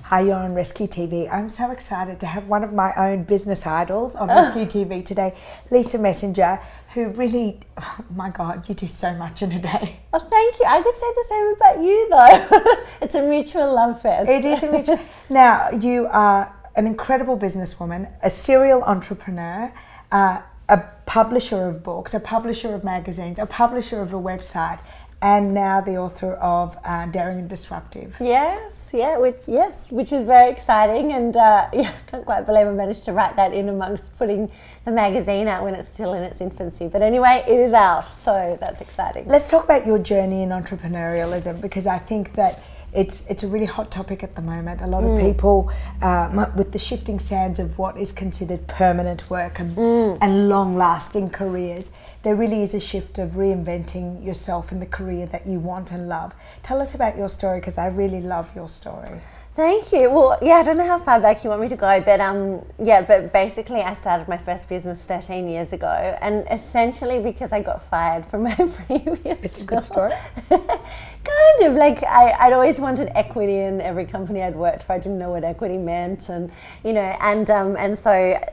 Hi, you're on RESCU TV. I'm so excited to have one of my own business idols on RESCU TV today, Lisa Messenger, who really, oh my God, you do so much in a day. Oh, thank you. I could say the same about you, though. It's a mutual love fest. It is a mutual. Now, you are an incredible businesswoman, a serial entrepreneur, a publisher of books, a publisher of magazines, a publisher of a website, and now the author of Daring Disruptive. Yes, which is very exciting, and I can't quite believe I managed to write that in amongst putting the magazine out when it's still in its infancy. But anyway, it is out, so that's exciting. Let's talk about your journey in entrepreneurialism, because I think that it's a really hot topic at the moment. A lot of people, with the shifting sands of what is considered permanent work and long-lasting careers, there really is a shift of reinventing yourself in the career that you want and love. Tell us about your story, because I really love your story. Thank you. Well, yeah, I don't know how far back you want me to go, but basically I started my first business 13 years ago, and essentially because I got fired from my previous It's a good story. Kind of, like I'd always wanted equity in every company I'd worked for. I didn't know what equity meant, and so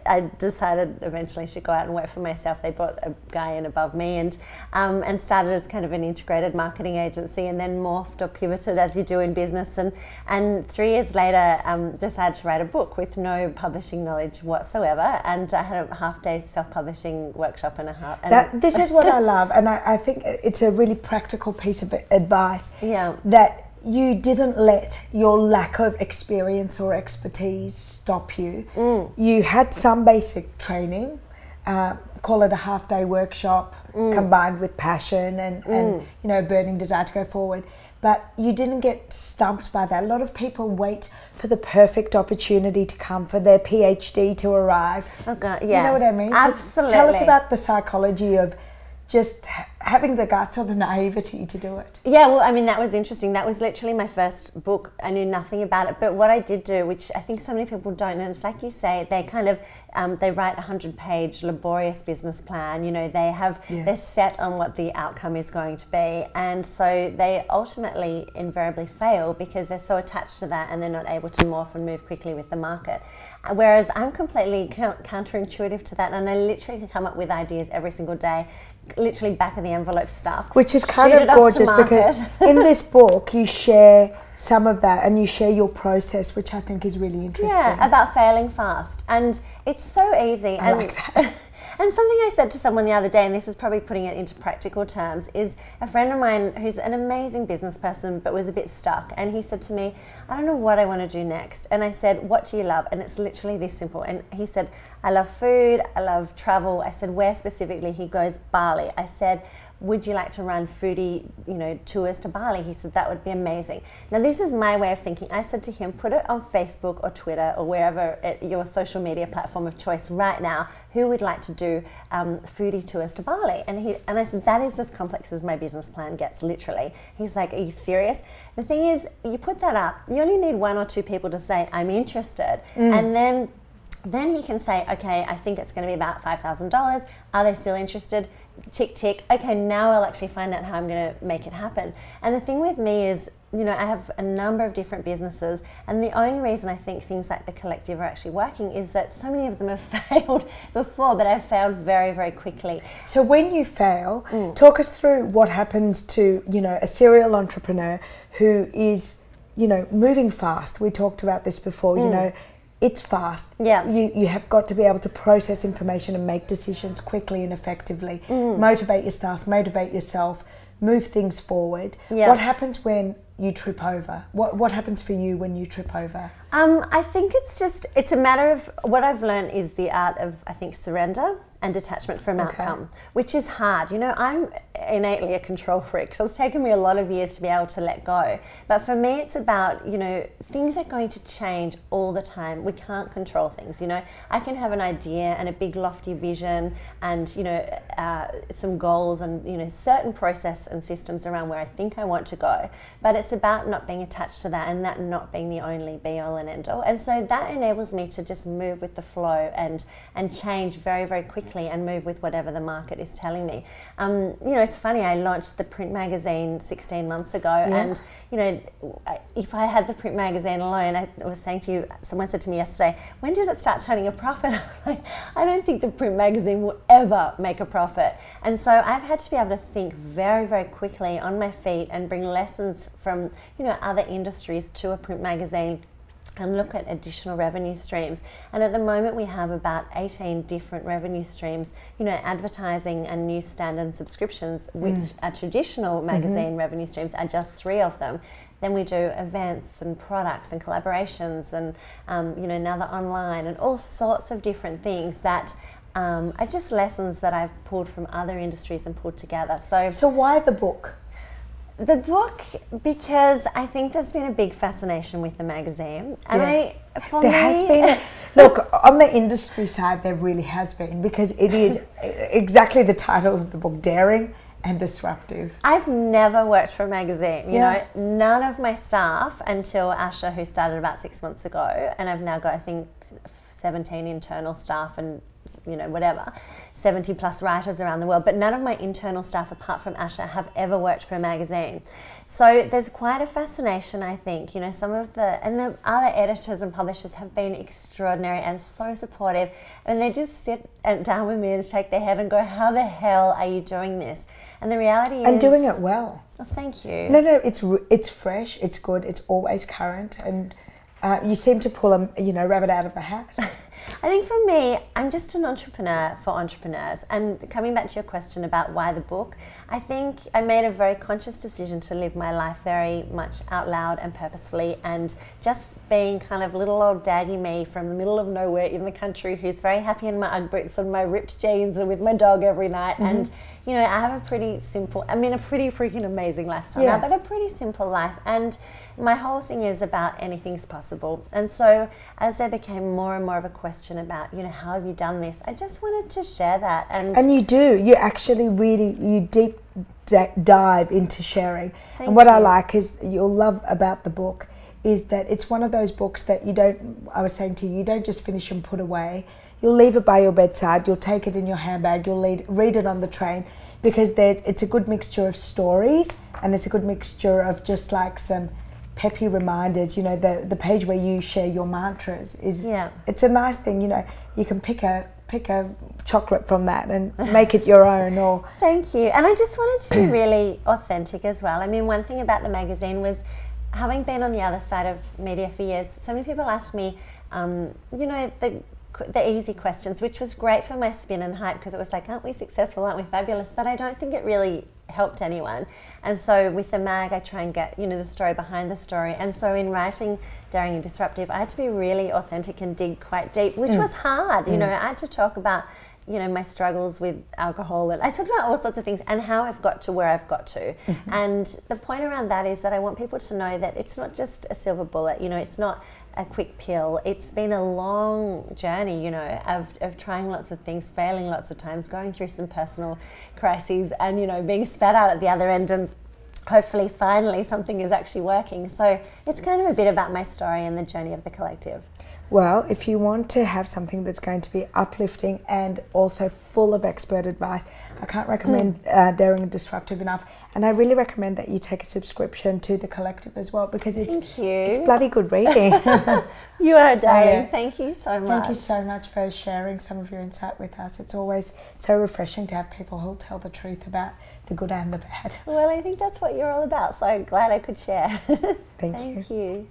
I decided eventually I should go out and work for myself. They brought a guy in above me, and started as kind of an integrated marketing agency, and then morphed or pivoted as you do in business, and 3 years later decided to write a book with no publishing knowledge whatsoever, and I had a half-day self-publishing workshop and a half. This is what I love, and I think it's a really practical piece of advice. Yeah. That you didn't let your lack of experience or expertise stop you. You had some basic training, call it a half-day workshop, combined with passion and burning desire to go forward. But you didn't get stumped by that. A lot of people wait for the perfect opportunity to come, for their PhD to arrive. Okay, yeah. You know what I mean? Absolutely. So tell us about the psychology of just having the guts or the naivety to do it. Yeah, well, I mean, that was interesting. That was literally my first book. I knew nothing about it. But what I did do, which I think so many people don't, and it's like you say, they kind of, they write a 100-page laborious business plan. You know, they're set on what the outcome is going to be. And so they ultimately invariably fail because they're so attached to that and they're not able to morph and move quickly with the market. Whereas I'm completely counterintuitive to that, and I literally can come up with ideas every single day, literally back of the envelope stuff. Which is kind of gorgeous, because in this book you share some of that and you share your process, which I think is really interesting. Yeah, about failing fast. And it's so easy. I like that. And something I said to someone the other day, and this is probably putting it into practical terms, is a friend of mine who's an amazing business person but was a bit stuck, and he said to me, I don't know what I want to do next. And I said, what do you love? And it's literally this simple. And he said, I love food, I love travel. I said, where specifically? He goes, Bali. I said, would you like to run foodie, tours to Bali? He said, that would be amazing. Now, this is my way of thinking. I said to him, put it on Facebook or Twitter or wherever your social media platform of choice right now, who would like to do foodie tours to Bali? And I said, that is as complex as my business plan gets, literally. He's like, are you serious? The thing is, you put that up, you only need 1 or 2 people to say, I'm interested. And then he can say, okay, I think it's going to be about $5,000. Are they still interested? Tick, tick. Okay, now I'll actually find out how I'm going to make it happen. And the thing with me is, I have a number of different businesses, and the only reason I think things like the collective are actually working is that so many of them have failed before, but I've failed very, very quickly. So when you fail, talk us through what happens to, a serial entrepreneur who is, moving fast. We talked about this before, it's fast. Yeah. You have got to be able to process information and make decisions quickly and effectively. Motivate your staff, motivate yourself, move things forward. Yeah. What happens when you trip over? What happens for you when you trip over? I think it's a matter of, what I've learned is the art of, I think, surrender and detachment from outcome, which is hard. I'm innately a control freak, so it's taken me a lot of years to be able to let go. But for me, it's about, things are going to change all the time. We can't control things, I can have an idea and a big lofty vision and, some goals and, certain process and systems around where I think I want to go. But it's about not being attached to that, and that not being the only be all and and end all. And so that enables me to just move with the flow and change very, very quickly and move with whatever the market is telling me. You know, it's funny, I launched the print magazine 16 months ago, and, you know, if I had the print magazine alone, I was saying to you, someone said to me yesterday, when did it start turning a profit? I'm like, I don't think the print magazine will ever make a profit. And so I've had to be able to think very, very quickly on my feet and bring lessons from, you know, other industries to a print magazine and look at additional revenue streams. And at the moment we have about 18 different revenue streams, you know, advertising and newsstand and subscriptions, which are traditional magazine revenue streams, are just 3 of them. Then we do events and products and collaborations and, you know, now the online and all sorts of different things that are just lessons that I've pulled from other industries and pulled together. So why the book? The book, because I think there's been a big fascination with the magazine. And has been. Look, on the industry side, there really has been, because it is exactly the title of the book, Daring and Disruptive. I've never worked for a magazine. You know, none of my staff until Asha, who started about 6 months ago, and I've now got, I think, 17 internal staff and, you know, whatever, 70 plus writers around the world, but none of my internal staff apart from Asha have ever worked for a magazine. So there's quite a fascination, I think. You know, some of the other editors and publishers have been extraordinary and so supportive, and they just sit down with me and shake their head and go, how the hell are you doing this? And the reality is... And doing it well. Oh, thank you. No, it's fresh, it's good, it's always current, and you seem to pull a, you know, rabbit out of the hat. I think for me, I'm just an entrepreneur for entrepreneurs. And coming back to your question about why the book, I think I made a very conscious decision to live my life very much out loud and purposefully, and just being kind of little old daggy me from the middle of nowhere in the country who's very happy in my Ugg boots and my ripped jeans and with my dog every night. And, you know, I have a pretty simple, I mean, a pretty freaking amazing lifestyle now, but a pretty simple life. And my whole thing is about anything's possible. And so as there became more and more of a question about, you know, how have you done this, I just wanted to share that. And you do, you actually really, you deep dive into sharing. Thank and what you. I like is, you'll love about the book, is that it's one of those books that you don't, I was saying to you, you don't just finish and put away. You'll leave it by your bedside, you'll take it in your handbag, you'll read it on the train, because it's a good mixture of stories, and it's a good mixture of just like some peppy reminders. You know, the page where you share your mantras is, it's a nice thing. You know, you can pick a chocolate from that and make it your own. Or thank you. And I just wanted to be really authentic as well. I mean, one thing about the magazine was, having been on the other side of media for years, so many people asked me, you know, the easy questions, which was great for my spin and hype, because it was like, aren't we successful, aren't we fabulous? But I don't think it really helped anyone. And so with the mag, I try and get, you know, the story behind the story. And so in writing Daring and Disruptive, I had to be really authentic and dig quite deep, which was hard. You know, I had to talk about, you know, my struggles with alcohol, and I talked about all sorts of things and how I've got to where I've got to. And the point around that is that I want people to know that it's not just a silver bullet. You know, it's not a quick pill. It's been a long journey, you know, of trying lots of things, failing lots of times, going through some personal crises, and, you know, being spat out at the other end, and hopefully finally something is actually working. So it's kind of a bit about my story and the journey of the collective. Well, if you want to have something that's going to be uplifting and also full of expert advice, I can't recommend Daring and Disruptive enough. And I really recommend that you take a subscription to the collective as well, because it's bloody good reading. You are a darling. Thank you so much. Thank you so much for sharing some of your insight with us. It's always so refreshing to have people who'll tell the truth about the good and the bad. Well, I think that's what you're all about, so I'm glad I could share. Thank you. Thank you.